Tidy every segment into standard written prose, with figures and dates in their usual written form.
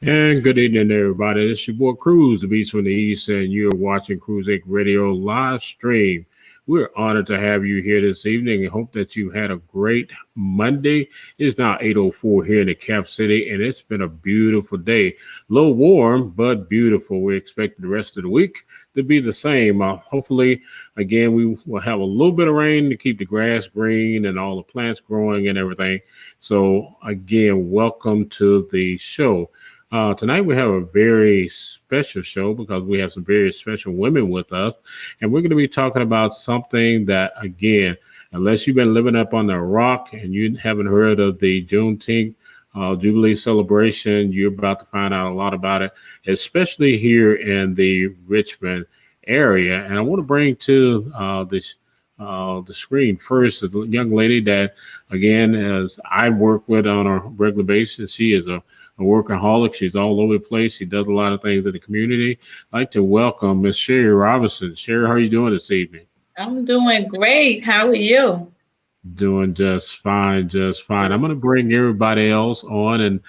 And good evening, everybody. It's your boy Cruz, the Beast from the East, and you're watching Cruz Inc. Radio live stream. We're honored to have you here this evening and hope that you had a great Monday. It's now 8:04 here in the Cap City, and it's been a beautiful day. A little warm, but beautiful. We expect the rest of the week to be the same. Hopefully, again, we will have a little bit of rain to keep the grass green and all the plants growing and everything. So, again, welcome to the show. Tonight we have a very special show because we have some very special women with us, and we're going to be talking about something that, again, unless you've been living up on the rock and you haven't heard of the Juneteenth Jubilee Celebration, you're about to find out a lot about it, especially here in the Richmond area. And I want to bring to the screen first the young lady that, again, as I work with on a regular basis. She is a workaholic. She's all over the place. She does a lot of things in the community. I'd like to welcome Miss Sherri Robinson. Sherri, how are you doing this evening? I'm doing great. How are you? Doing just fine, just fine. I'm going to bring everybody else on, and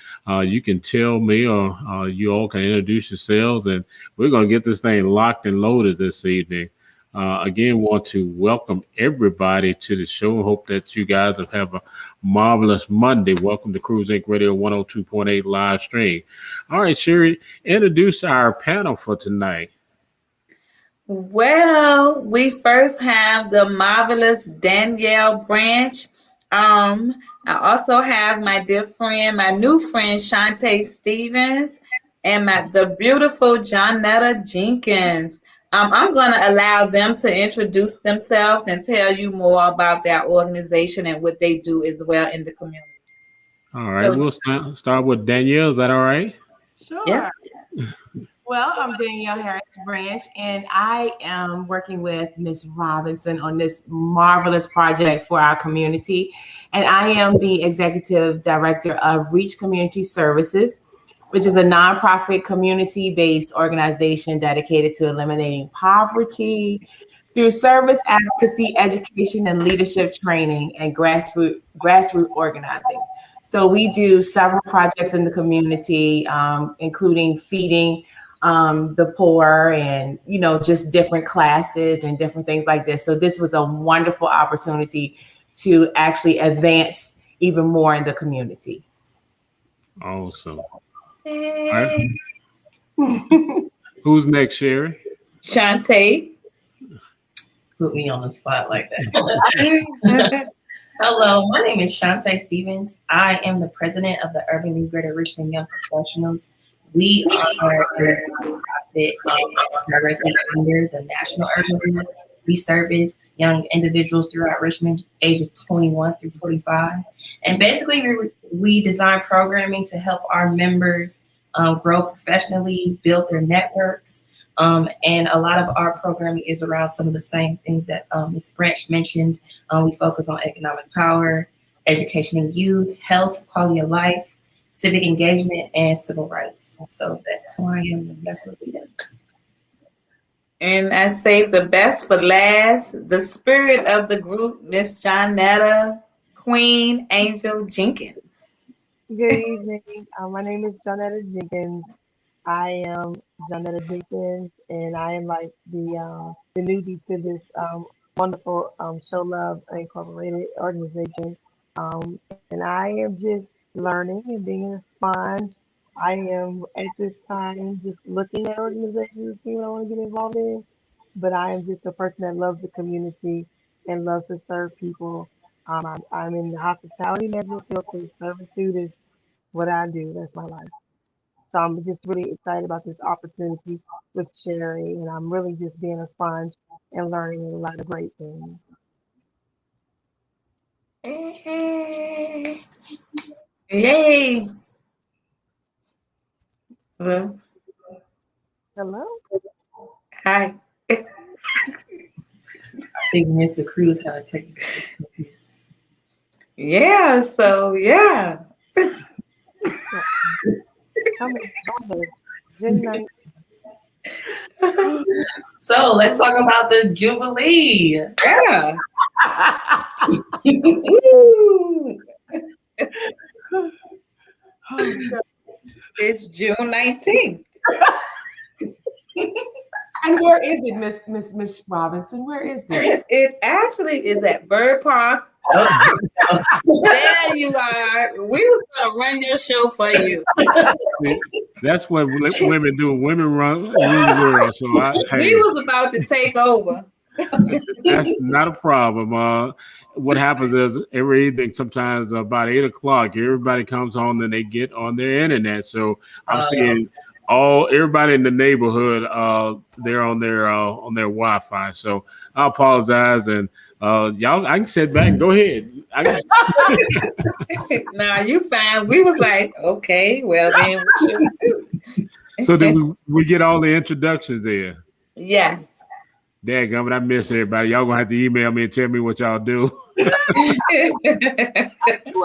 you can tell me, or you all can introduce yourselves, and we're going to get this thing locked and loaded this evening. Again, want to welcome everybody to the show. Hope that you guys have a marvelous Monday. Welcome to Cruz Inc. Radio 102.8 live stream. All right, Sherri, introduce our panel for tonight. Well, we first have the marvelous Danielle Branch. I also have my dear friend, my new friend, Shantae Stevens, and the beautiful Jonetta Jenkins. I'm going to allow them to introduce themselves and tell you more about their organization and what they do as well in the community. All right, so, we'll start with Danielle. Is that all right? Sure. Yeah. Well, I'm Danielle Harris Branch, and I am working with Ms. Robinson on this marvelous project for our community. And I am the executive director of Reach Community Services, which is a nonprofit community-based organization dedicated to eliminating poverty through service, advocacy, education, and leadership training and grassroots organizing. So we do several projects in the community, including feeding the poor and, just different classes and different things like this. So this was a wonderful opportunity to actually advance even more in the community. Awesome. Right. Who's next, Sherri? Shantae. Put me on the spot like that. Hello, my name is Shantae Stevens. I am the president of the Urban League Greater Richmond Young Professionals. We are a nonprofit directly under the National Urban League. We service young individuals throughout Richmond, ages 21 through 45. And basically, we design programming to help our members grow professionally, build their networks. And a lot of our programming is around some of the same things that Ms. Branch mentioned. We focus on economic power, education and youth, health, quality of life, civic engagement, and civil rights. So that's who I am, and that's what we do. And I saved the best for last, the spirit of the group, Miss Jonetta Queen Angel Jenkins. Good evening. My name is Jonetta Jenkins. I am Jonetta Jenkins, and I am like the newbie to this wonderful ShowLove Incorporated organization. And I am just learning and being a sponge. I am at this time just looking at organizations to see what I want to get involved in, but I am just a person that loves the community and loves to serve people. I'm in the hospitality management field, so servitude is what I do. That's my life. So I'm just really excited about this opportunity with Sherri, and I'm really just being a sponge and learning a lot of great things. Hey. Yay. Hello? Hello? Hi. think Mr. Cruz had a technical difficulties. Yeah, so yeah. Coming Father, June 9th. So let's talk about the Jubilee. Yeah. Woo. It's June 19th. And where is it, Miss Robinson? Where is this? It actually is at Bird Park. Oh, There you are. We was gonna run your show for you. That's what women do. Women run the world. So We was about to take over. that's not a problem. What happens is every evening, sometimes about 8 o'clock, everybody comes home and they get on their internet. So I'm seeing everybody in the neighborhood. They're on their Wi-Fi. So I apologize, and y'all, I can sit back and go ahead. Nah, you fine. We was like, okay, well then what should we do? So then we get all the introductions there. Yes. Dadgummit, I miss everybody. Y'all gonna have to email me and tell me what y'all do. Do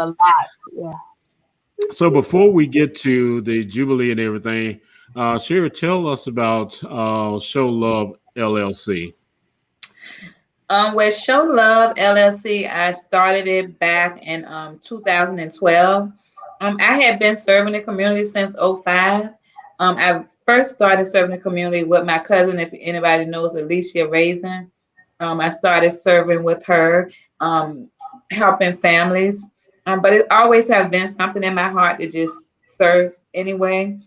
a lot. Yeah. So before we get to the Jubilee and everything, Sherri, tell us about ShowLove LLC. With ShowLove LLC, I started it back in 2012. I had been serving the community since 2005. I first started serving the community with my cousin, if anybody knows Alicia Raisin. I started serving with her, helping families. But it always has been something in my heart to just serve anyway.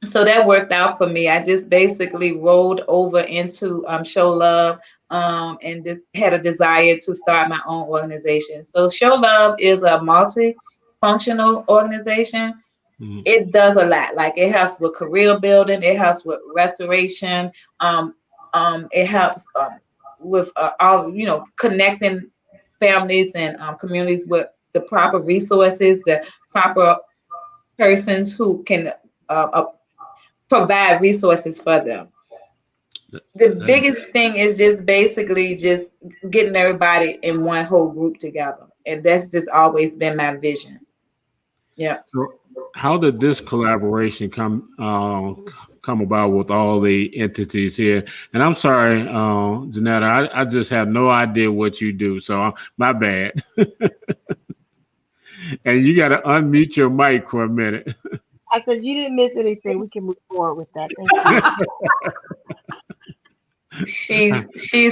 So that worked out for me. I just basically rolled over into ShowLove and just had a desire to start my own organization. So ShowLove is a multifunctional organization. Mm-hmm. It does a lot. Like it helps with career building. It helps with restoration. It helps with all connecting families and communities with the proper resources, the proper persons who can provide resources for them. The biggest thing is just basically just getting everybody in one whole group together, and that's just always been my vision. Yeah. So how did this collaboration come about with all the entities here? And I'm sorry, Janetta, I just have no idea what you do, so my bad. And you got to unmute your mic for a minute. I said you didn't miss anything. We can move forward with that. Thank you. She's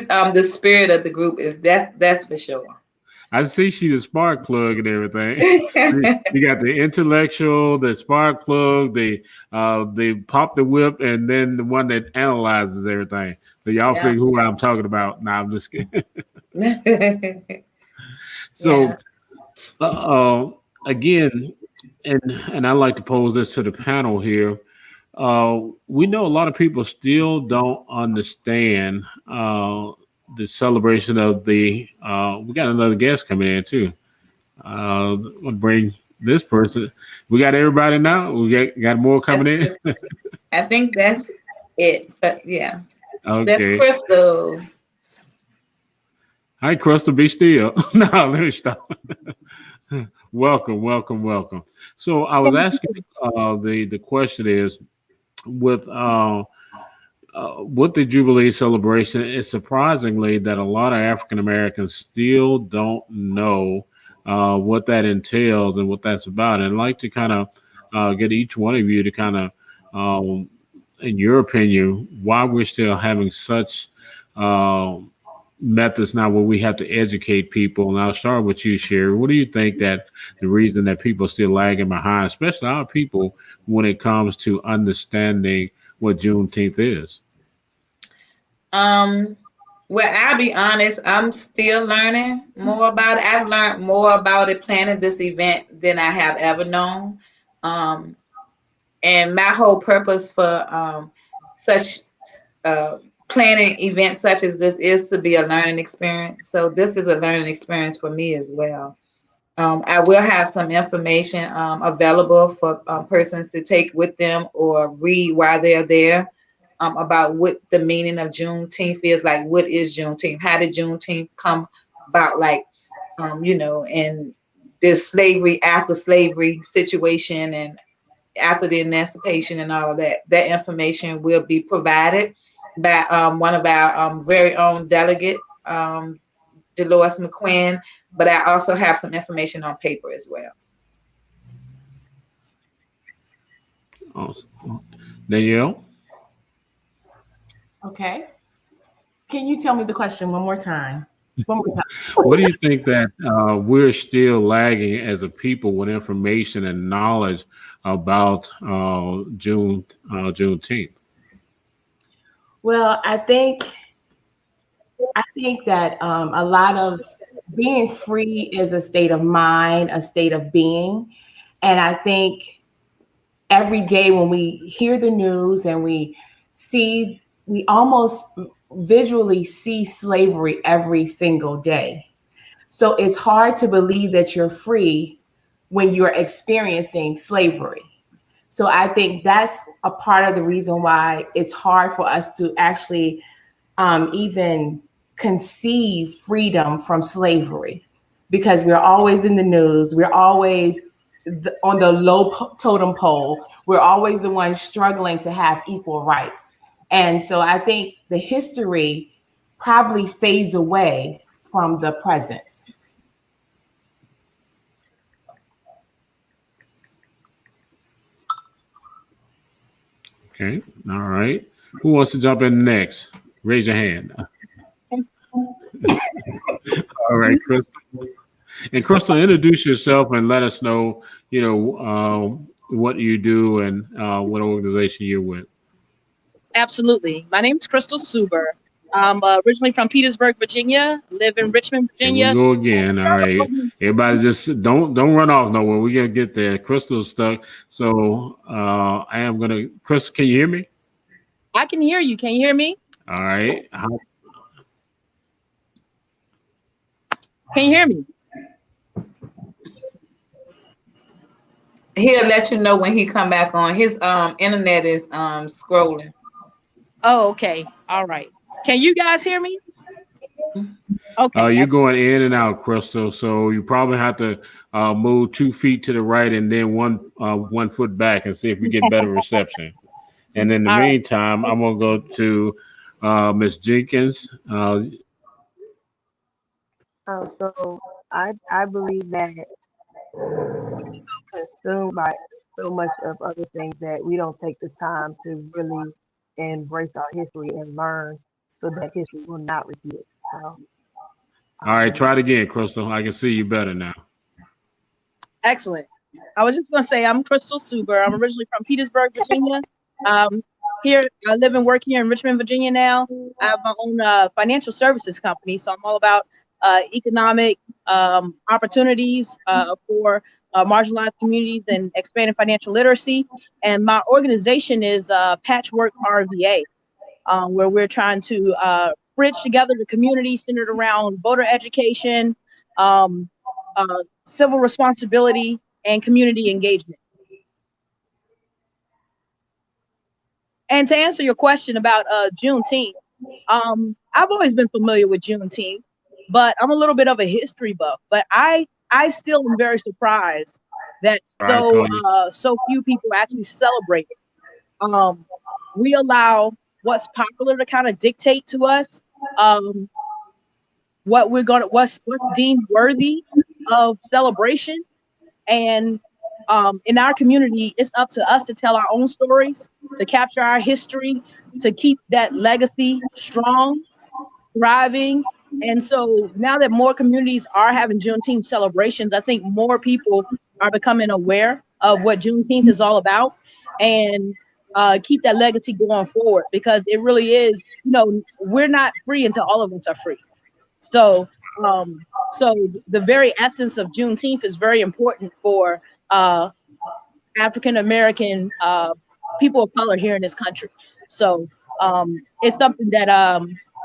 the spirit of the group. That's for sure. I see she's a spark plug and everything. You got the intellectual, the spark plug, the pop the whip, and then the one that analyzes everything. So y'all figure who I'm talking about. Nah, I'm just kidding. So again, and I like to pose this to the panel here. We know a lot of people still don't understand the celebration of the. We got another guest coming in too. We'll bring this person. We got everybody now. We got more coming in. I think that's it. But yeah, okay. That's Crystal. Hi, Crystal. Be still. No, let me stop. Welcome. So I was asking the question is with the Jubilee celebration, it's surprisingly that a lot of African Americans still don't know what that entails and what that's about. And I'd like to kind of get each one of you to kind of, in your opinion, why we're still having such methods now where we have to educate people. And I'll start with you, Sherri. What do you think that the reason that people are still lagging behind, especially our people, when it comes to understanding what Juneteenth is? Well, I'll be honest, I'm still learning more about it. I've learned more about it planning this event than I have ever known. And my whole purpose for such planning events such as this is to be a learning experience. So this is a learning experience for me as well. I will have some information available for persons to take with them or read while they're there. about what the meaning of Juneteenth is. Like, what is Juneteenth? How did Juneteenth come about? Like, and this slavery, after slavery situation, and after the emancipation and all of that. That information will be provided by one of our very own delegate, Dolores McQuinn. But I also have some information on paper as well. Awesome. Danielle? Okay. Can you tell me the question one more time? One more time. What do you think that we're still lagging as a people with information and knowledge about Juneteenth? Well, I think that a lot of being free is a state of mind, a state of being. And I think every day when we hear the news and we almost visually see slavery every single day. So it's hard to believe that you're free when you're experiencing slavery. So I think that's a part of the reason why it's hard for us to actually even conceive freedom from slavery, because we're always in the news. We're always on the low totem pole. We're always the ones struggling to have equal rights. And so I think the history probably fades away from the present. Okay. All right. Who wants to jump in next? Raise your hand. All right, Crystal. And Crystal, introduce yourself and let us know, what you do and what organization you're with. Absolutely. My name is Crystal Suber. I'm originally from Petersburg, Virginia. Live in Richmond, Virginia. Here we go again. All right. Everybody just don't run off nowhere. We're going to get there. Crystal's stuck. So I am going to, Crystal, can you hear me? I can hear you. Can you hear me? All right. Can you hear me? He'll let you know when he come back on. His internet is scrolling. Oh, okay. All right. Can you guys hear me? Okay. You're going in and out, Crystal. So you probably have to move 2 feet to the right and then 1 foot back and see if we get better reception. And in the meantime, I'm gonna go to Miss Jenkins. So I believe that we're consumed by so much of other things that we don't take the time to really embrace our history and learn so that history will not repeat it. So, all right, try it again, Crystal. I can see you better now. Excellent. I was just going to say I'm Crystal Suber. I'm originally from Petersburg, Virginia. Here, I live and work here in Richmond, Virginia now. I have my own financial services company, so I'm all about economic opportunities for marginalized communities and expanding financial literacy. And my organization is Patchwork RVA, where we're trying to bridge together the community centered around voter education, civil responsibility, and community engagement. And to answer your question about Juneteenth, I've always been familiar with Juneteenth, but I'm a little bit of a history buff. But I still am very surprised that so few people actually celebrate it. We allow what's popular to kind of dictate to us what's deemed worthy of celebration. And in our community, it's up to us to tell our own stories, to capture our history, to keep that legacy strong, thriving. And so now that more communities are having Juneteenth celebrations, I think more people are becoming aware of what Juneteenth is all about, and keep that legacy going forward, because it really is, we're not free until all of us are free. So the very essence of Juneteenth is very important for African American people of color here in this country. So it's something that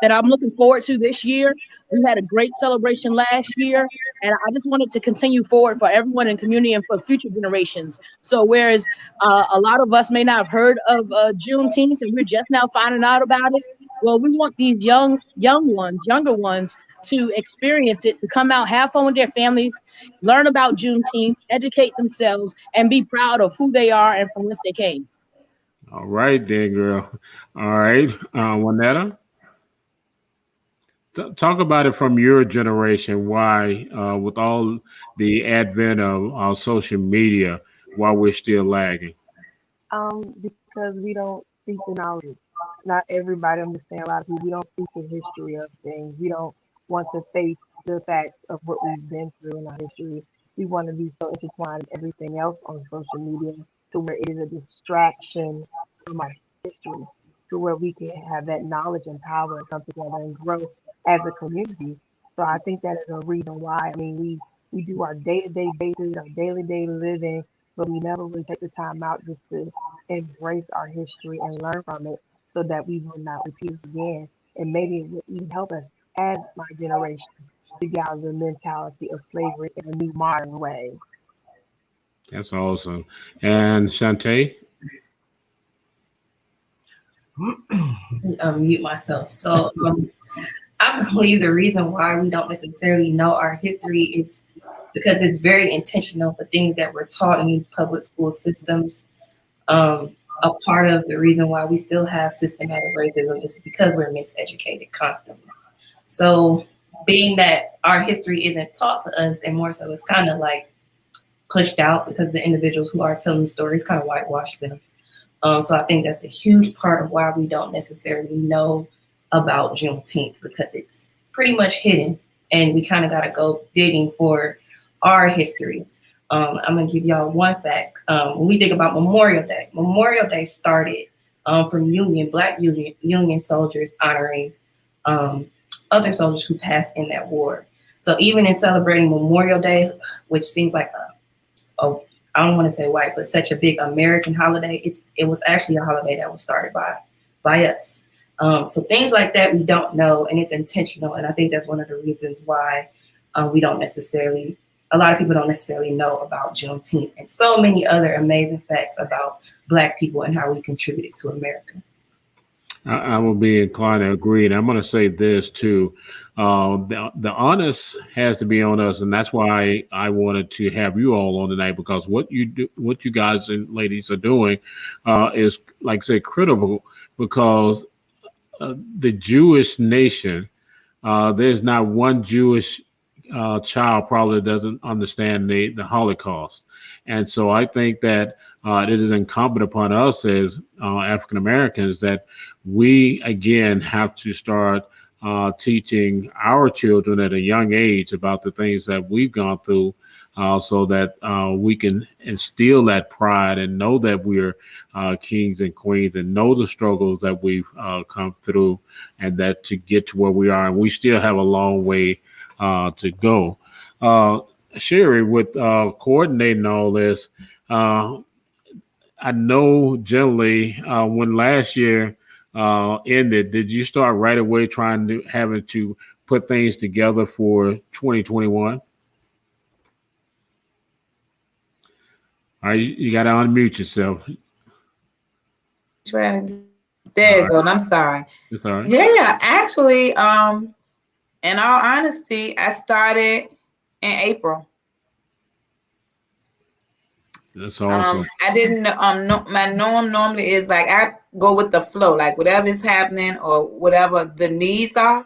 that I'm looking forward to this year. We had a great celebration last year, and I just wanted to continue forward for everyone in the community and for future generations. So whereas a lot of us may not have heard of Juneteenth and we're just now finding out about it, well, we want these younger ones to experience it, to come out, have fun with their families, learn about Juneteenth, educate themselves, and be proud of who they are and from whence they came. All right, then, girl. All right, Juanetta, talk about it from your generation. Why, with all the advent of social media, why we're still lagging? Because we don't seek the knowledge. Not everybody understands. A lot of people, we don't seek the history of things. We don't want to face the facts of what we've been through in our history. We want to be so intertwined with everything else on social media to where it is a distraction from our history, to where we can have that knowledge and power and come together and grow as a community. So I think that is a reason why. I mean, we do our day-to-day basis, our daily living, but we never really take the time out just to embrace our history and learn from it so that we will not repeat it again. And maybe it will even help us as my generation to get out of the mentality of slavery in a new modern way. That's awesome. And Shantae? Mute myself. So I believe the reason why we don't necessarily know our history is because it's very intentional, the things that we're taught in these public school systems. A part of the reason why we still have systematic racism is because we're miseducated constantly. So being that our history isn't taught to us, and more so it's kind of like pushed out because the individuals who are telling stories kind of whitewash them. So I think that's a huge part of why we don't necessarily know about Juneteenth, because it's pretty much hidden and we kind of got to go digging for our history. I'm going to give y'all one fact. When we think about Memorial Day started from Black Union soldiers honoring other soldiers who passed in that war. So even in celebrating Memorial Day, which seems like I don't want to say white, but such a big American holiday, it was actually a holiday that was started by us. So things like that we don't know, and it's intentional. And I think that's one of the reasons why a lot of people don't necessarily know about Juneteenth and so many other amazing facts about Black people and how we contributed to America. I will be inclined to agree. And I'm going to say this too. The onus has to be on us. And that's why I wanted to have you all on tonight, because what you guys and ladies are doing is, like I say, critical, because the Jewish nation, there's not one Jewish child probably doesn't understand the Holocaust. And so I think that it is incumbent upon us as African Americans that we, again, have to start teaching our children at a young age about the things that we've gone through, so that we can instill that pride and know that we're kings and queens, and know the struggles that we've come through, and that to get to where we are. And we still have a long way to go. Sherri, with coordinating all this, I know generally when last year ended, did you start right away having to put things together for 2021? All right, you got to unmute yourself. There you go. I'm sorry. It's all right. Yeah, actually, in all honesty, I started in April. That's awesome. I didn't my norm normally is like I go with the flow, like whatever is happening or whatever the needs are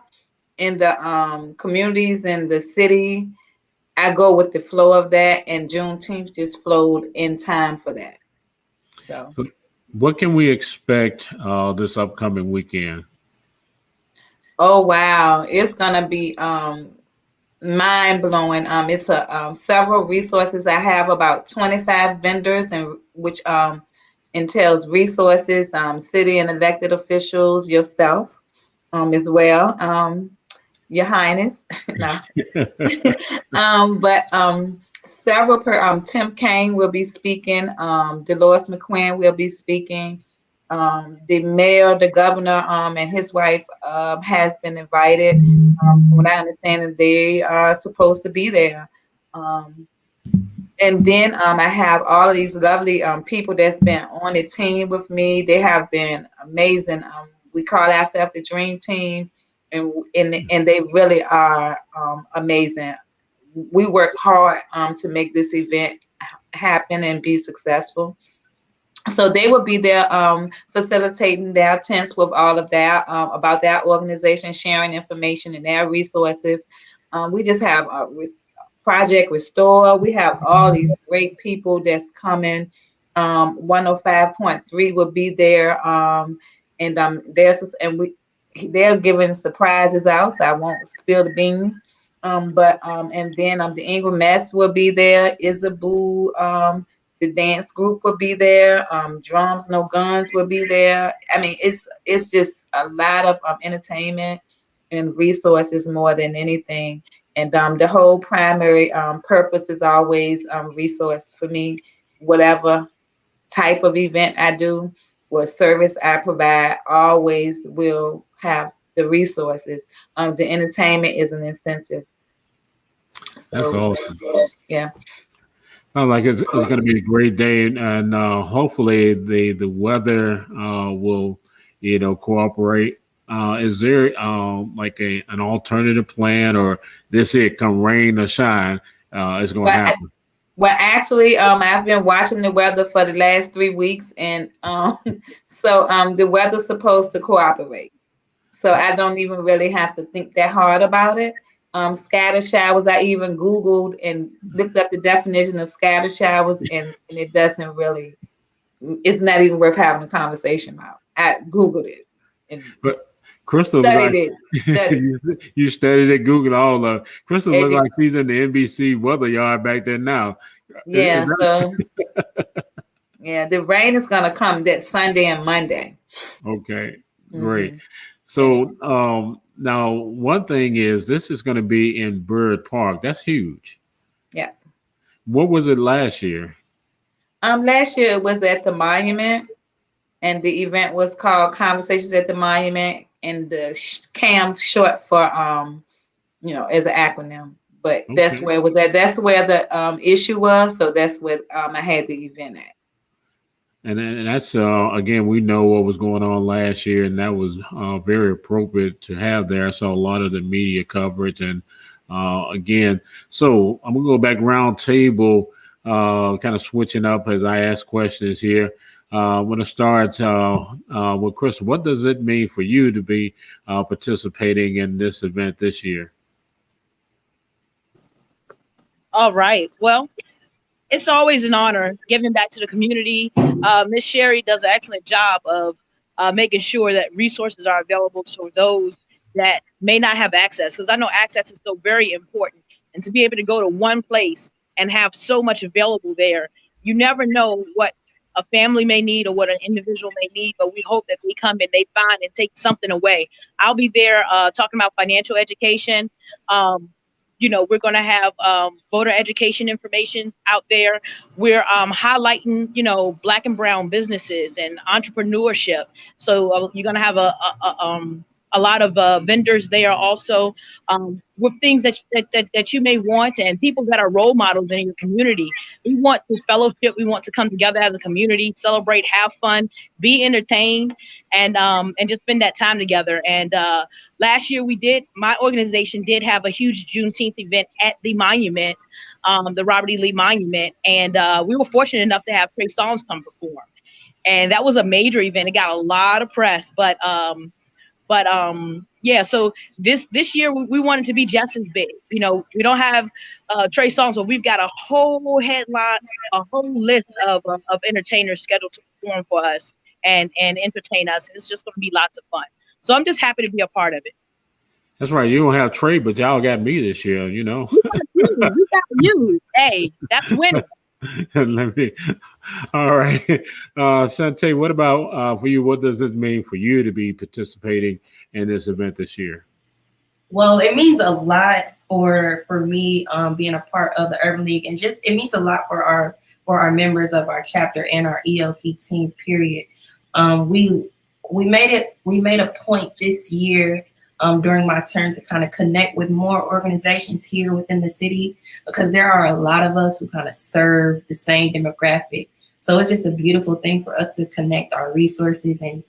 in the communities in the city, I go with the flow of that, and Juneteenth just flowed in time for that. So what can we expect this upcoming weekend? Oh wow, it's gonna be mind blowing. It's several resources. I have about 25 vendors, and which entails resources, city and elected officials, yourself, as well, Your Highness. But several Tim Kaine will be speaking. Dolores McQuinn will be speaking. The mayor, the governor, and his wife has been invited. From what I understand, that they are supposed to be there. And then I have all of these lovely people that's been on the team with me. They have been amazing. We call ourselves the Dream Team, and they really are amazing. We work hard to make this event happen and be successful. So they will be there facilitating their tents with all of that about their organization, sharing information and their resources. We just have Project Restore. We have all these great people that's coming. 105.3 will be there, they're giving surprises out, so I won't spill the beans. And then the Ingram Mess will be there. Isaboo, the dance group will be there. Drums No Guns will be there. I mean, it's just a lot of entertainment and resources more than anything. And the whole primary purpose is always resource for me. Whatever type of event I do, what service I provide, always will have the resources. The entertainment is an incentive. So, That's awesome. Yeah. Sounds like it's going to be a great day, and hopefully the weather will, cooperate. Is there like an alternative plan, or this it come rain or shine, it's going to happen? Well, actually, I've been watching the weather for the last 3 weeks, and so the weather's supposed to cooperate. So I don't even really have to think that hard about it. Scatter showers, I even Googled and looked up the definition of scatter showers, and it doesn't really, it's not even worth having a conversation about. I Googled it. But Crystal, studied it. You studied it, Googled all of it. Crystal looks like she's in the NBC weather yard back there now. Yeah, yeah, the rain is going to come that Sunday and Monday. Okay, great. So now one thing is this is going to be in Byrd Park. That's huge. Yeah. What was it last year? Last year it was at the Monument, and the event was called Conversations at the Monument, and the CAM short for as an acronym. But that's where it was at. That's where the issue was. So that's where I had the event at. And that's again, we know what was going on last year, and that was very appropriate to have there. I saw a lot of the media coverage, and again, so I'm gonna go back round table, kind of switching up as I ask questions here. I'm gonna start with Chris. What does it mean for you to be participating in this event this year? All right. Well, it's always an honor giving back to the community. Miss Sherri does an excellent job of making sure that resources are available for those that may not have access, because I know access is so very important. And to be able to go to one place and have so much available there, you never know what a family may need or what an individual may need, but we hope that they come and they find and take something away. I'll be there talking about financial education. We're going to have voter education information out there. We're highlighting, Black and brown businesses and entrepreneurship. So you're going to have a lot of vendors there also with things that you may want, and people that are role models in your community. We want to fellowship. We want to come together as a community, celebrate, have fun, be entertained, and just spend that time together. And last year my organization did have a huge Juneteenth event at the monument, the Robert E. Lee Monument. And we were fortunate enough to have Trey Songz come perform. And that was a major event. It got a lot of press, but yeah, so this year we wanted to be just as big. We don't have Trey Songz, but we've got a whole headline, a whole list of entertainers scheduled to perform for us and entertain us. It's just going to be lots of fun. So I'm just happy to be a part of it. That's right. You don't have Trey, but y'all got me this year, We got you. Hey, that's winning. All right. Shantae, what about for you? What does it mean for you to be participating in this event this year? Well, it means a lot for me being a part of the Urban League, and just it means a lot for our members of our chapter and our ELC team, period. We made a point this year during my turn to kind of connect with more organizations here within the city, because there are a lot of us who kind of serve the same demographic. So it's just a beautiful thing for us to connect our resources and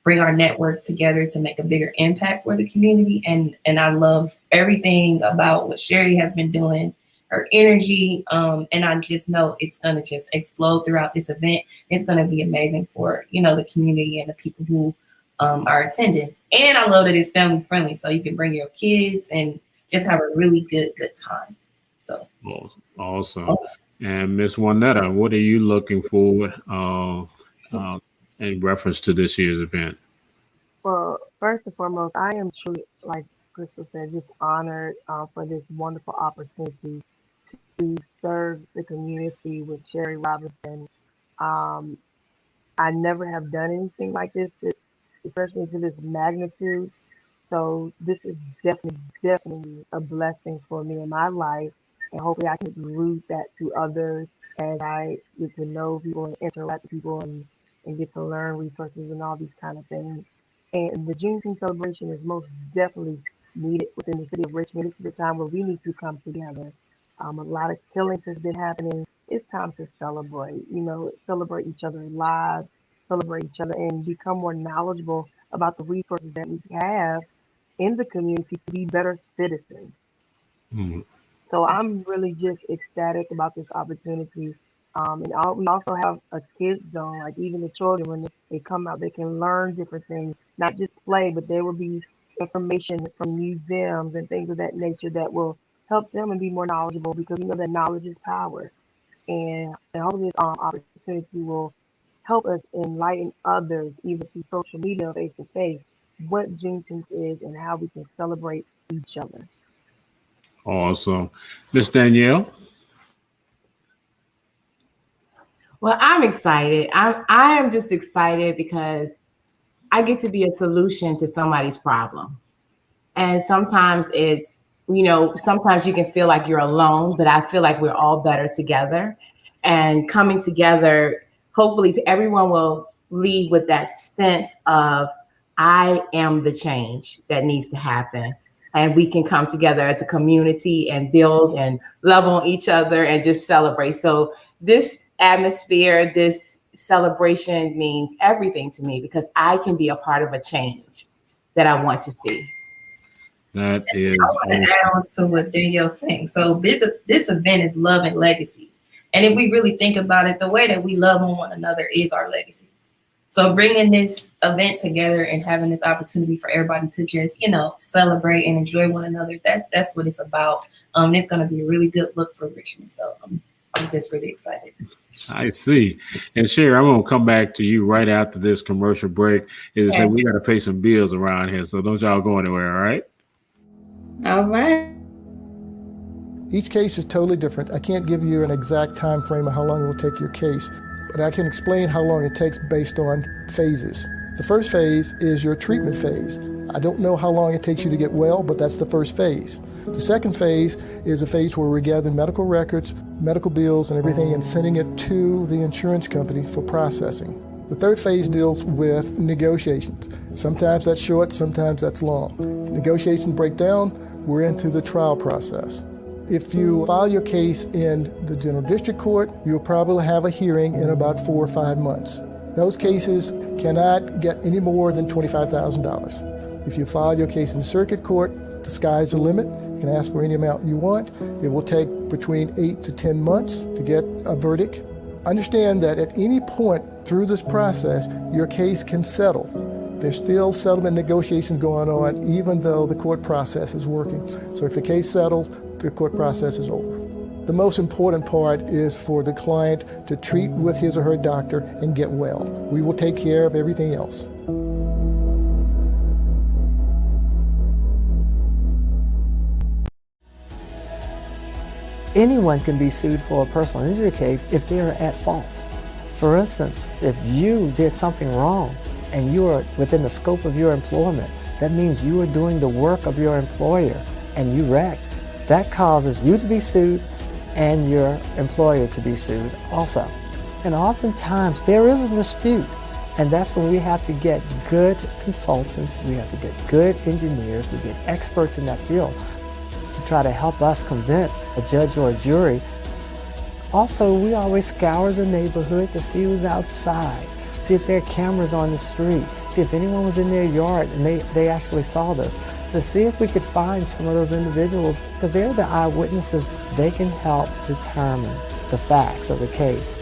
bring our networks together to make a bigger impact for the community. And I love everything about what Sherri has been doing, her energy. And I just know it's going to just explode throughout this event. It's going to be amazing for, the community and the people who are attending. And I love that it's family friendly, so you can bring your kids and just have a really good time. So awesome. And Miss Juanetta, what are you looking forward in reference to this year's event? Well, first and foremost, I am truly, like Crystal said, just honored for this wonderful opportunity to serve the community with Sherri Robinson. I never have done anything like this, especially to this magnitude. So this is definitely a blessing for me in my life. And hopefully I can root that to others as I get to know people and interact with people and get to learn resources and all these kind of things. And the Juneteenth celebration is most definitely needed within the city of Richmond. It's the time where we need to come together. A lot of killings has been happening. It's time to celebrate, celebrate each other's lives, celebrate each other, and become more knowledgeable about the resources that we have in the community to be better citizens. Mm-hmm. So I'm really just ecstatic about this opportunity. We also have a kids zone, like even the children, when they come out, they can learn different things, not just play, but there will be information from museums and things of that nature that will help them and be more knowledgeable, because we know that knowledge is power. And hopefully this opportunity will help us enlighten others, either through social media or face to face, what Juneteenth is and how we can celebrate each other. Awesome. Miss Danielle? Well, I'm excited. I am just excited because I get to be a solution to somebody's problem. And sometimes it's, sometimes you can feel like you're alone, but I feel like we're all better together. And coming together, hopefully everyone will leave with that sense of, I am the change that needs to happen. And we can come together as a community and build and love on each other and just celebrate. So this atmosphere, this celebration means everything to me, because I can be a part of a change that I want to see. That is. I want to add on to what Danielle's saying. So this event is love and legacy. And if we really think about it, the way that we love on one another is our legacy. So bringing this event together and having this opportunity for everybody to just, celebrate and enjoy one another, that's what it's about. It's going to be a really good look for Richmond. So I'm just really excited. I see. And Sherri, I'm going to come back to you right after this commercial break. Is say we got to pay some bills around here, so don't y'all go anywhere, all right? All right. Each case is totally different. I can't give you an exact time frame of how long it will take your case, but I can explain how long it takes based on phases. The first phase is your treatment phase. I don't know how long it takes you to get well, but that's the first phase. The second phase is a phase where we're gathering medical records, medical bills, and everything, and sending it to the insurance company for processing. The third phase deals with negotiations. Sometimes that's short, sometimes that's long. If negotiations break down, we're into the trial process. If you file your case in the General District Court, you'll probably have a hearing in about 4 or 5 months. Those cases cannot get any more than $25,000. If you file your case in Circuit Court, the sky's the limit. You can ask for any amount you want. It will take between 8 to 10 months to get a verdict. Understand that at any point through this process, your case can settle. There's still settlement negotiations going on, even though the court process is working. So if the case settles, the court process is over. The most important part is for the client to treat with his or her doctor and get well. We will take care of everything else. Anyone can be sued for a personal injury case if they are at fault. For instance, if you did something wrong and you are within the scope of your employment, that means you are doing the work of your employer and you wrecked. That causes you to be sued and your employer to be sued also. And oftentimes there is a dispute And that's when we have to get good consultants, we have to get good engineers, we get experts in that field to try to help us convince a judge or a jury. Also, we always scour the neighborhood to see who's outside, see if there are cameras on the street, see if anyone was in their yard and they actually saw this, to see if we could find some of those individuals, because they're the eyewitnesses. They can help determine the facts of the case.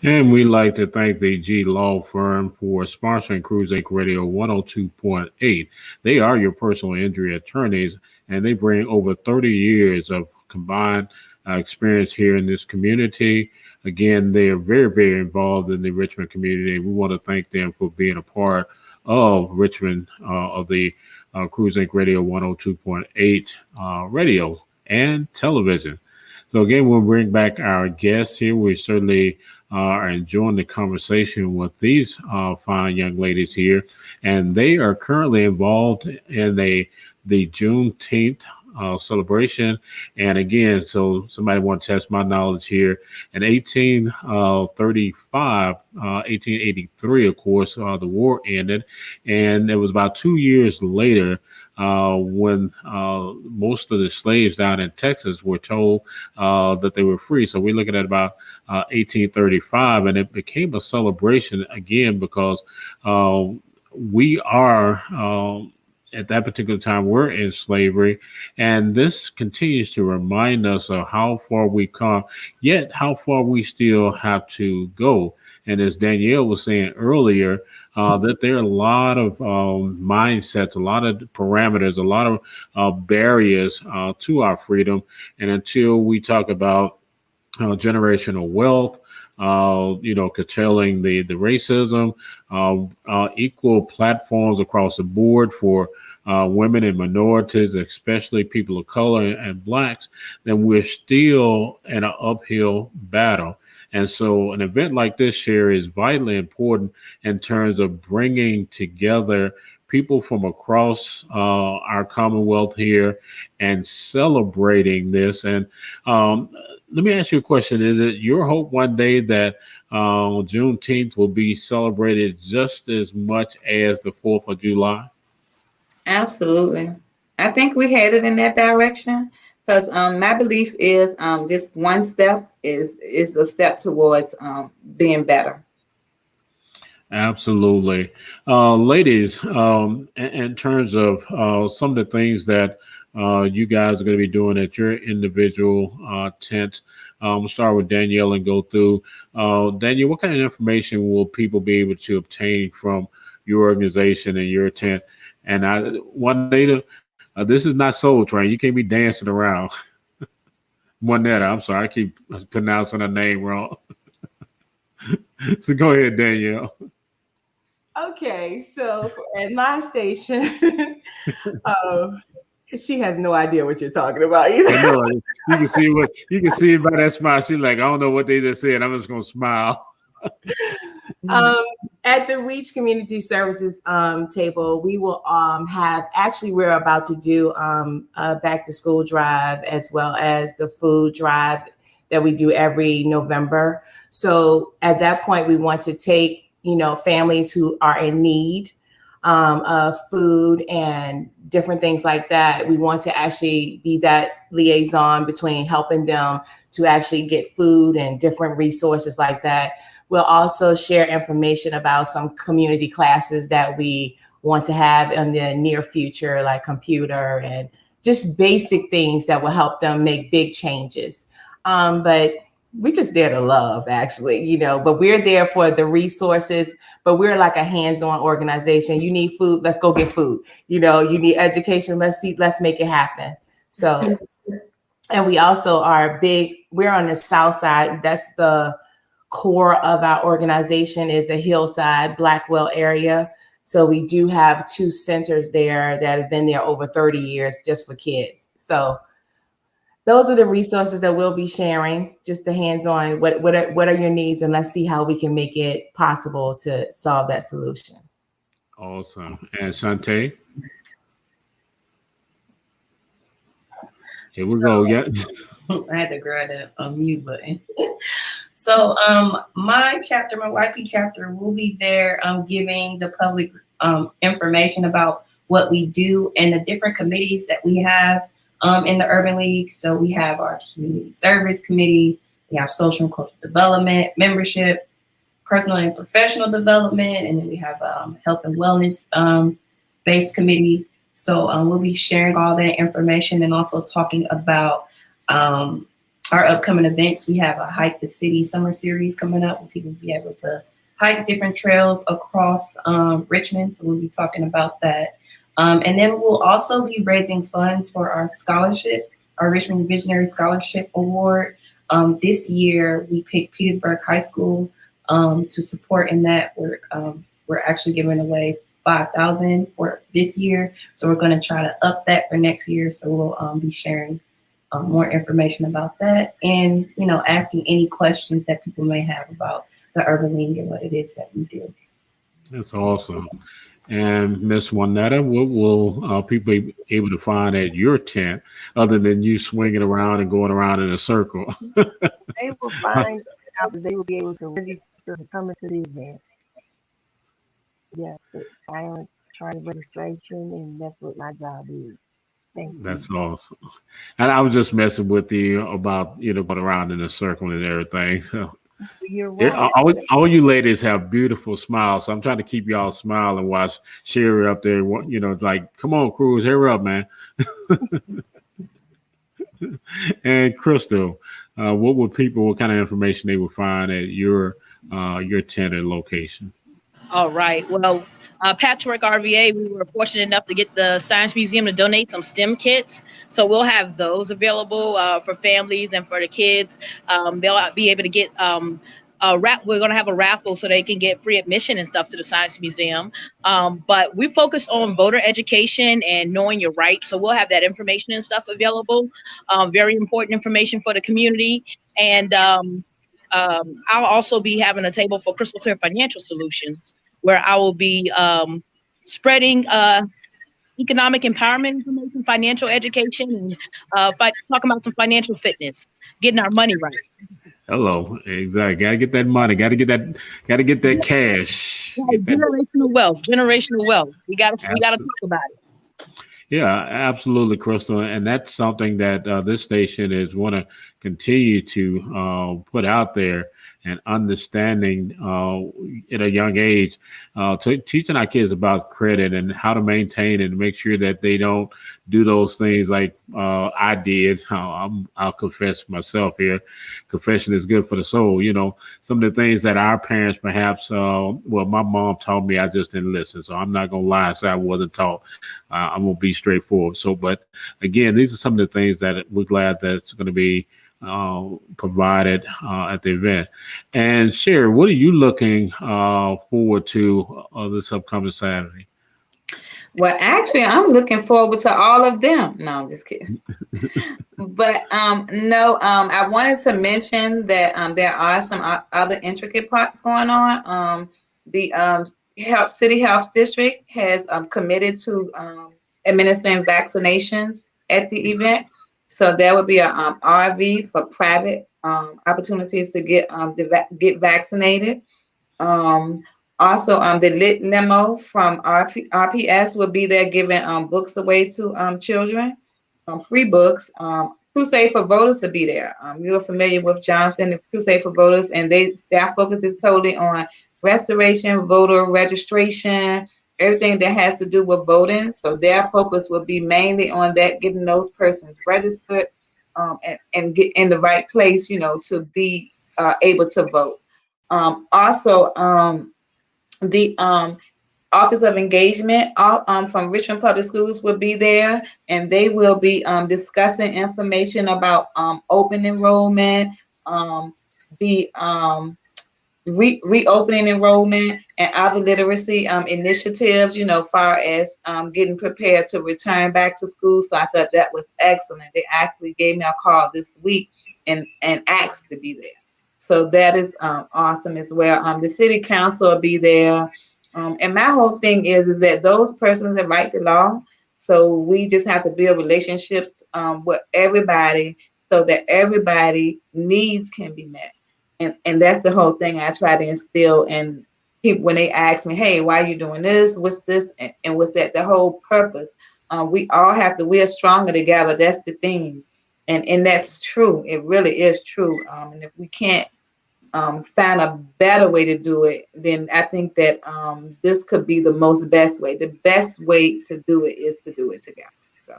And we'd like to thank the G Law Firm for sponsoring Cruz Inc. Radio 102.8. They are your personal injury attorneys, and they bring over 30 years of combined experience here in this community. Again, they are very, very involved in the Richmond community. We want to thank them for being a part of Richmond, of the Cruz Inc. Radio 102.8 radio and television. So again, we'll bring back our guests here. We certainly are enjoying the conversation with these fine young ladies here, and they are currently involved in the Juneteenth celebration. And again, so somebody want to test my knowledge here. In 1883, of course, the war ended, and it was about 2 years later when most of the slaves down in Texas were told that they were free. So we're looking at about 1835, and it became a celebration again because we are at that particular time we're in slavery, and this continues to remind us of how far we come, yet how far we still have to go. And as Danielle was saying earlier, that there are a lot of mindsets, a lot of parameters, a lot of barriers to our freedom. And until we talk about generational wealth, curtailing the racism, equal platforms across the board for women and minorities, especially people of color and blacks, then we're still in an uphill battle. And so an event like this, Sherri, is vitally important in terms of bringing together people from across our Commonwealth here and celebrating this. And let me ask you a question. Is it your hope one day that Juneteenth will be celebrated just as much as the 4th of July? Absolutely. I think we headed in that direction because my belief is this one step is a step towards being better. Absolutely. Ladies, in terms of some of the things that you guys are going to be doing at your individual tent, we'll start with Danielle and go through. Danielle, what kind of information will people be able to obtain from your organization and your tent? And one day, this is not Soul Train. You can't be dancing around. Monetta, I'm sorry, I keep pronouncing her name wrong. So go ahead, Danielle. Okay, so at my station, she has no idea what you're talking about either. I know, you can see it by that smile. She's like, I don't know what they just said. I'm just gonna smile. At the Reach Community Services table, we will we're about to do a back to school drive as well as the food drive that we do every November. So at that point, we want to take, families who are in need of food and different things like that. We want to actually be that liaison between helping them to actually get food and different resources like that. We'll also share information about some community classes that we want to have in the near future, like computer and just basic things that will help them make big changes. But we're just there to love, actually, but we're there for the resources, but we're like a hands-on organization. You need food, let's go get food. You need education, let's make it happen. So, and we also are we're on the south side. That's the core of our organization is the Hillside, Blackwell area. So we do have 2 centers there that have been there over 30 years just for kids. So those are the resources that we'll be sharing, just the hands-on, what are your needs, and let's see how we can make it possible to solve that solution. Awesome. And Shantae? Here we go. Yeah. I had to grab the mute button. So my chapter, my YP chapter, will be there giving the public information about what we do and the different committees that we have in the Urban League. So we have our community service committee, we have social and cultural development, membership, personal and professional development, and then we have health and wellness based committee. So we'll be sharing all that information and also talking about our upcoming events. We have a Hike the City summer series coming up where people will be able to hike different trails across Richmond. So we'll be talking about that. And then we'll also be raising funds for our scholarship, our Richmond Visionary Scholarship Award. This year, we picked Petersburg High School to support in that. We're actually giving away $5,000 for this year. So we're going to try to up that for next year. So we'll be sharing more information about that and, asking any questions that people may have about the Urban League and what it is that we do. That's awesome. And Miss Juanetta, what will people be able to find at your tent other than you swinging around and going around in a circle? They will find out that they will be able to register to come into the event. Yes, I am trying registration, and that's what my job is. That's awesome. And I was just messing with you about, going around in a circle and everything. So you're right. All you ladies have beautiful smiles. So I'm trying to keep y'all smile and watch Sherri up there, like, come on, Cruz, hurry up, man. And Crystal, what kind of information they will find at your tent and location? All right. Well, Patchwork RVA, we were fortunate enough to get the Science Museum to donate some STEM kits. So we'll have those available for families and for the kids. They'll be able to get we're going to have a raffle so they can get free admission and stuff to the Science Museum. But we focus on voter education and knowing your rights. So we'll have that information and stuff available. Very important information for the community. And I'll also be having a table for Crystal Clear Financial Solutions, where I will be spreading economic empowerment information, financial education, and talking about some financial fitness, getting our money right. Hello, exactly. Gotta get that money. Gotta get that cash. Right, generational wealth. We gotta talk about it. Yeah, absolutely, Crystal. And that's something that this station is want to continue to put out there, and understanding at a young age, teaching our kids about credit and how to maintain it and make sure that they don't do those things like I did. I'll confess myself here. Confession is good for the soul. Some of the things that our parents perhaps, my mom taught me, I just didn't listen. So I'm not going to lie and say I wasn't taught. I'm going to be straightforward. So, but again, these are some of the things that we're glad that's going to be provided at the event. And Sherri, what are you looking forward to this upcoming Saturday? Well, actually, I'm looking forward to all of them. No, I'm just kidding. But I wanted to mention that there are some other intricate parts going on. The City Health District has committed to administering vaccinations at the event. So there will be a RV for private opportunities to get vaccinated. Also, the lit limo from RPS will be there giving books away to children, free books. Crusade for Voters will be there. You're familiar with Jonathan, the Crusade for Voters, and their focus is totally on restoration, voter registration, everything that has to do with voting. So their focus will be mainly on that, getting those persons registered and get in the right place, to be able to vote. Also, the Office of Engagement from Richmond Public Schools will be there, and they will be discussing information about open enrollment, reopening enrollment, and other literacy initiatives, far as getting prepared to return back to school. So I thought that was excellent. They actually gave me a call this week and asked to be there. So that is awesome as well. The city council will be there. And my whole thing is that those persons that write the law So we just have to build relationships with everybody so that everybody needs can be met. And that's the whole thing I try to instill in people when they ask me, hey, why are you doing this? What's this? And what's that? The whole purpose. We all have to, we are stronger together. That's the thing. And that's true. It really is true. And if we can't find a better way to do it, then I think that this could be the most best way. The best way to do it is to do it together. So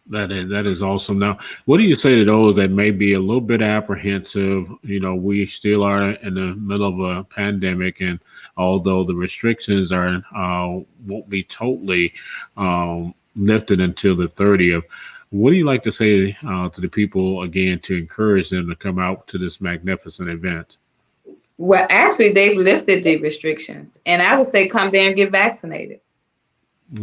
that is awesome. Now, what do you say to those that may be a little bit apprehensive? You know, we still are in the middle of a pandemic, and although the restrictions are won't be totally lifted until the 30th, what do you like to say to the people again to encourage them to come out to this magnificent event? well, actually, they've lifted the restrictions, and I would say come there and get vaccinated.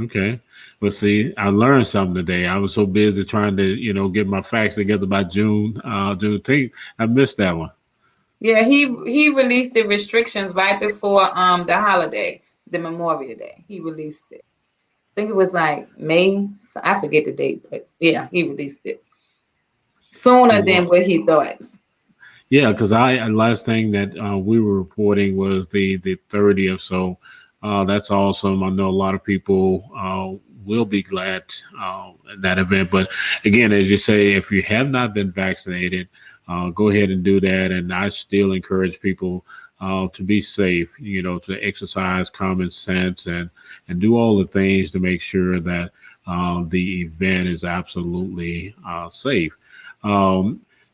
Okay. Well, see, I learned something today. I was so busy trying to, get my facts together by Juneteenth. I missed that one. Yeah, he released the restrictions right before the holiday, the Memorial Day. He released it. I think it was like May. I forget the date, but yeah, he released it sooner than what he thought. Yeah, because last thing that we were reporting was the 30th. So that's awesome. I know a lot of people will be glad at that event. But again, as you say, if you have not been vaccinated, go ahead and do that. And I still encourage people to be safe, to exercise common sense and do all the things to make sure that the event is absolutely safe.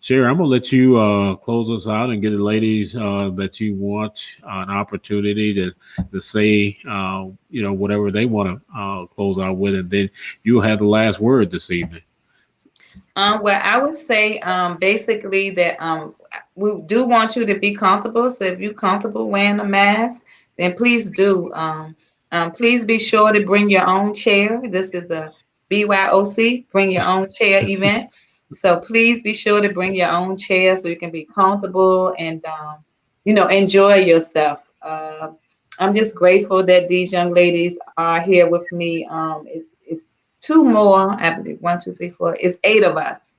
Sherri, I'm going to let you close us out and get the ladies that you want an opportunity to say, whatever they want to close out with, and then you'll have the last word this evening. Well, I would say basically that we do want you to be comfortable. So if you're comfortable wearing a mask, then please do. Please be sure to bring your own chair. This is a BYOC, bring your own chair event. So please be sure to bring your own chair so you can be comfortable and, enjoy yourself. I'm just grateful that these young ladies are here with me. It's two more, I believe, 1, 2, 3, 4. It's 8 of us.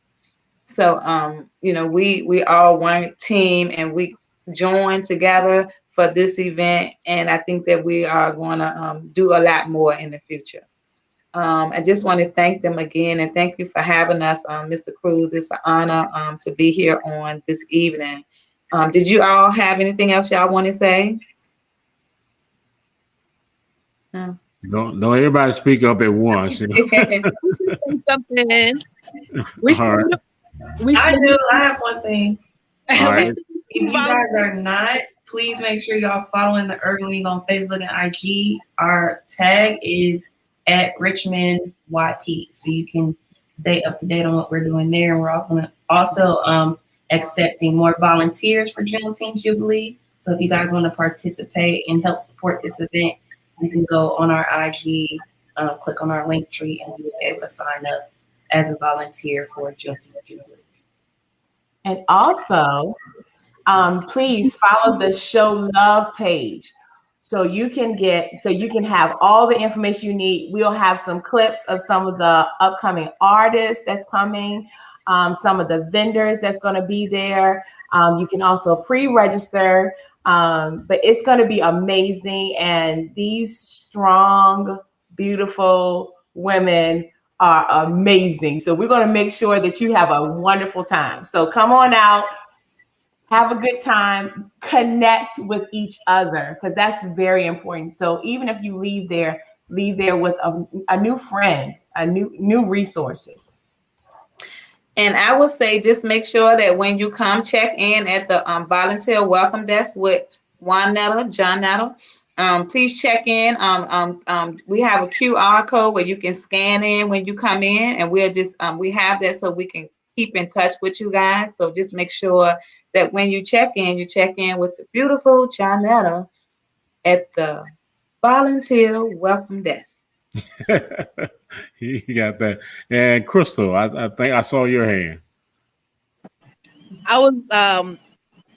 So, we all one team and we joined together for this event. And I think that we are going to do a lot more in the future. I just want to thank them again and thank you for having us, Mr. Cruz. It's an honor to be here on this evening. Did you all have anything else y'all want to say? No. Don't everybody speak up at once. Something. All right. I do. I have one thing. All right. If you guys are not, please make sure y'all following the Urban League on Facebook and IG. Our tag is at Richmond YP, so you can stay up to date on what we're doing there. And we're also accepting more volunteers for Juneteenth Jubilee. So if you guys want to participate and help support this event, you can go on our IG, click on our link tree, and you'll be able to sign up as a volunteer for Juneteenth Jubilee. And also, please follow the ShowLove page. So you can have all the information you need. We'll have some clips of some of the upcoming artists that's coming, some of the vendors that's going to be there. You can also pre-register, but it's going to be amazing. And these strong, beautiful women are amazing. So we're going to make sure that you have a wonderful time. So come on out. Have a good time, connect with each other, because that's very important. So even if you leave there with a new friend, a new resources. And I will say, just make sure that when you come check in at the volunteer welcome desk with John Nettle, please check in. We have a QR code where you can scan in when you come in, and we have that so we can keep in touch with you guys. So just make sure that when you check in with the beautiful Janetta at the volunteer welcome desk. You got that. And Crystal, I think I saw your hand. I was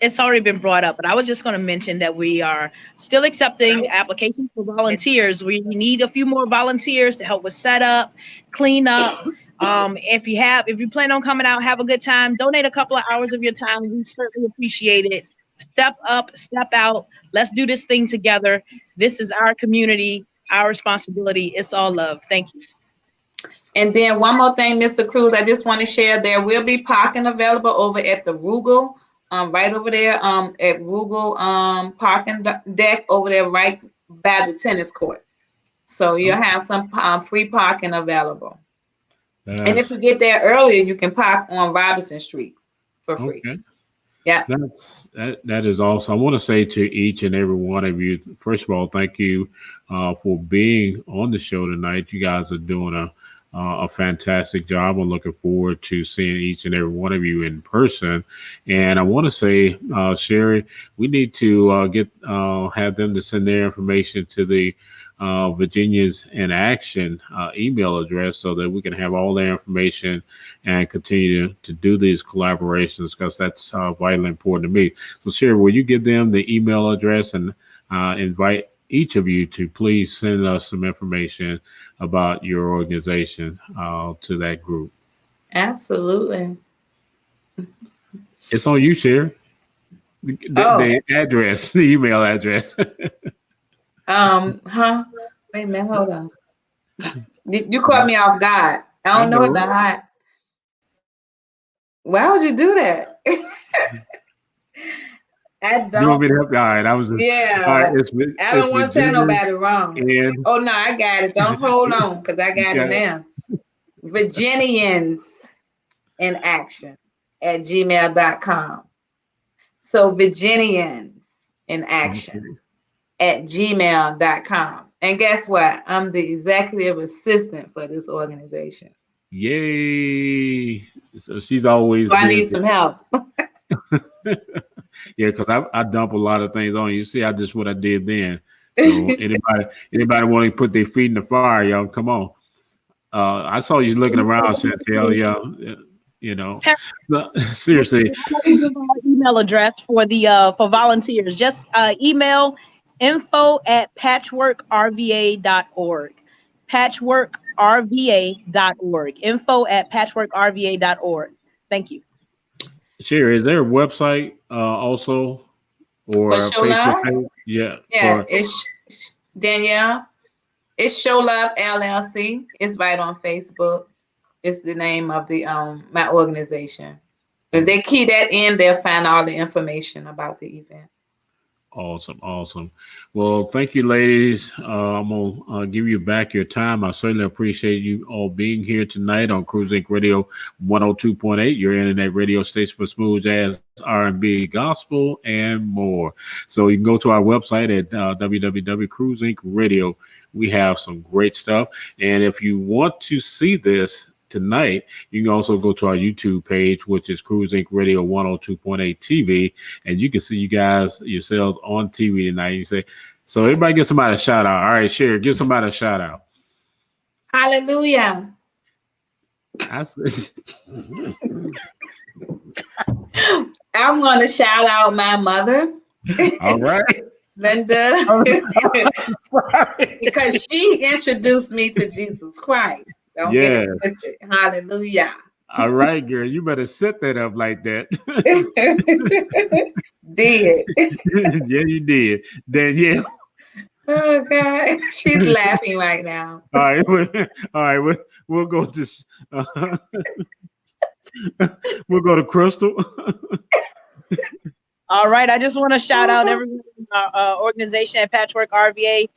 it's already been brought up, but I was just going to mention that we are still accepting applications for volunteers. We need a few more volunteers to help with setup, clean up. If you plan on coming out, have a good time, donate a couple of hours of your time. We certainly appreciate it. Step up, step out. Let's do this thing together. This is our community, our responsibility. It's all love. Thank you. And then one more thing, Mr. Cruz, I just want to share, there will be parking available over at the Rugel, right over there at Rugel parking deck over there right by the tennis court. So you'll have some free parking available. And if you get there earlier, you can park on Robinson Street for free. Okay. Yeah. That is awesome. I want to say to each and every one of you, first of all, thank you for being on the show tonight. You guys are doing a fantastic job. I'm looking forward to seeing each and every one of you in person. And I want to say, Sherri, we need to have them to send their information to the Virginians in Action email address so that we can have all their information and continue to do these collaborations, because that's vitally important to me. So Sherri, will you give them the email address and invite each of you to please send us some information about your organization to that group? Absolutely. It's on you, Sherri. The address, the email address. Wait a minute, hold on. You caught me off guard. I don't know what the hot. Why would you do that? I don't. You want me to help you? All right, I was. Yeah. All right, I don't want to tell nobody wrong. Oh no, I got it. Don't hold on, because I got it now. Virginians in Action at gmail.com. So Virginians in Action at gmail.com. And guess what? I'm the executive assistant for this organization. Yay. So she's always. So I need some help. Yeah, because I dump a lot of things on you. See, what I did then. So anybody want to put their feet in the fire, y'all, come on. I saw you looking around, Chantel. Yeah, you know, seriously. Email address for volunteers. Just email info@patchworkrva.org. Patchworkrva.org. info@patchworkrva.org. Thank you. Sherri, is there a website also, or for ShowLove? Facebook page? Yeah. It's Danielle. It's ShowLove LLC. It's right on Facebook. It's the name of the my organization. If they key that in, they'll find all the information about the event. Awesome. Well, thank you, ladies. I'm gonna give you back your time. I certainly appreciate you all being here tonight on Cruz Inc. Radio 102.8, your internet radio station for smooth jazz, R&B, gospel, and more. So you can go to our website at www.Cruz Inc. Radio. We have some great stuff. And if you want to see this tonight, you can also go to our YouTube page, which is Cruz Inc. Radio 102.8 TV, and you can see you guys yourselves on TV tonight. You say, so everybody give somebody a shout out. All right, Sherri, give somebody a shout out. Hallelujah. I'm going to shout out my mother. All right. Linda. Because she introduced me to Jesus Christ. Don't get it twisted. Hallelujah. All right, girl. You better set that up like that. Did. Yeah, you did. Danielle. Oh, God. She's laughing right now. All right. We'll go to we'll go to Crystal. All right. I just want to shout out everyone in our organization at Patchwork RVA.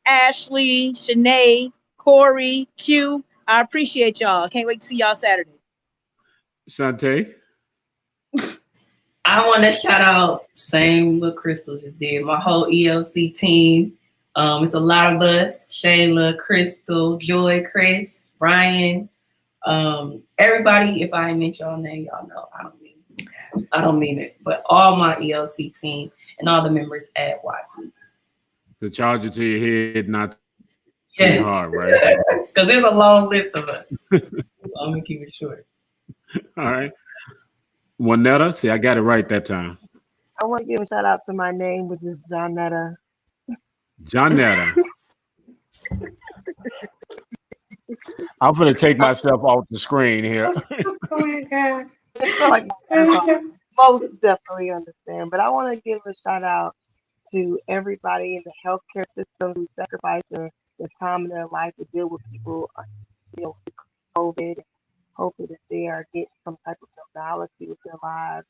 Ashley, Shanae, Corey, Q. I appreciate y'all. Can't wait to see y'all Saturday. Shantae. I want to shout out, same what Crystal just did, my whole ELC team. It's a lot of us: Shayla, Crystal, Joy, Chris, Brian, everybody. If I mention y'all name, y'all know I don't mean it, but all my ELC team and all the members at YP. So charge it to your head, not yes. hard, right? Because there's a long list of us. So I'm gonna keep it short. All right. Juanetta, see, I got it right that time. I want to give a shout out to my name, which is Jonetta. Jonetta. I'm going to take myself off the screen here. Oh my God. I feel like my most definitely understand, but I want to give a shout out to everybody in the healthcare system who sacrifice their time in their life to deal with people, with COVID. Hoping that they are getting some type of normality with their lives.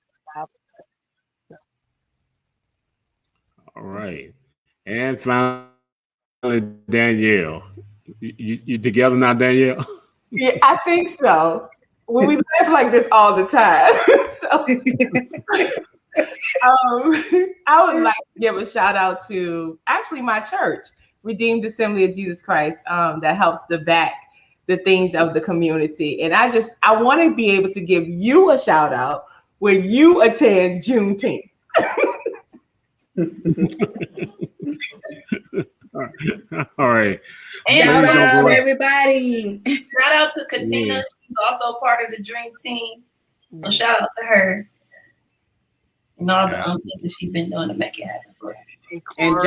All right. And finally, Danielle. You together now, Danielle? Yeah, I think so. When we laugh like this all the time. So I would like to give a shout out to actually my church, Redeemed Assembly of Jesus Christ, that helps to back the things of the community. And I want to be able to give you a shout out when you attend Juneteenth. All right. And Shout out, everybody. Shout out to Katina. Yeah. She's also part of the Dream Team. So shout out to her and all the things that she's been doing to make it happen for us. And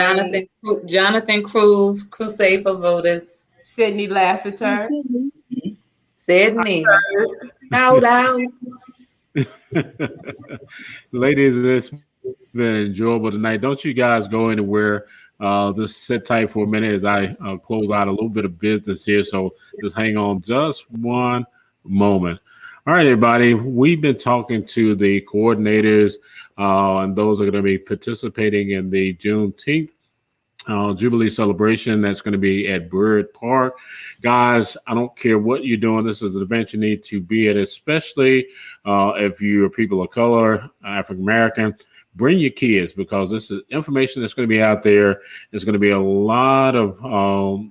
Jonathan Cruz, Crusade for Voters. Sydney Lassiter. Sydney. Shout out. Ladies, it's been enjoyable tonight. Don't you guys go anywhere. Just sit tight for a minute as I close out a little bit of business here. So just hang on just one moment. All right, everybody. We've been talking to the coordinators and those are going to be participating in the Juneteenth Jubilee celebration that's going to be at Byrd Park. Guys, I don't care what you're doing. This is an event you need to be at, especially if you're people of color, African American. Bring your kids because this is information that's going to be out there. There's going to be a lot of,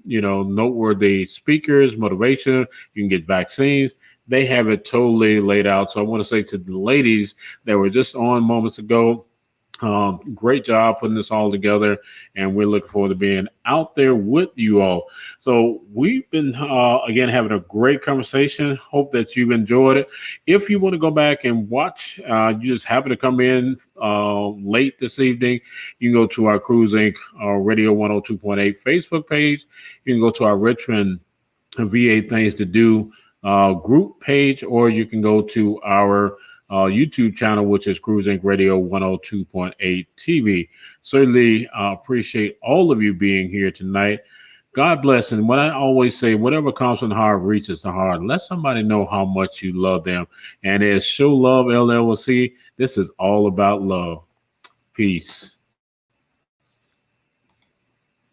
noteworthy speakers, motivation. You can get vaccines. They have it totally laid out. So I want to say to the ladies that were just on moments ago, great job putting this all together, and we're looking forward to being out there with you all. So we've been again having a great conversation. Hope that you've enjoyed it. If you want to go back and watch, you just happen to come in late this evening, you can go to our Cruz Inc. Radio 102.8 Facebook page. You can go to our Richmond VA Things to Do group page, or you can go to our YouTube channel, which is Cruz Inc. Radio 102.8 TV. Certainly appreciate all of you being here tonight. God bless. And what I always say, whatever comes from the heart reaches the heart. Let somebody know how much you love them. And as ShowLove LLC, this is all about love. Peace.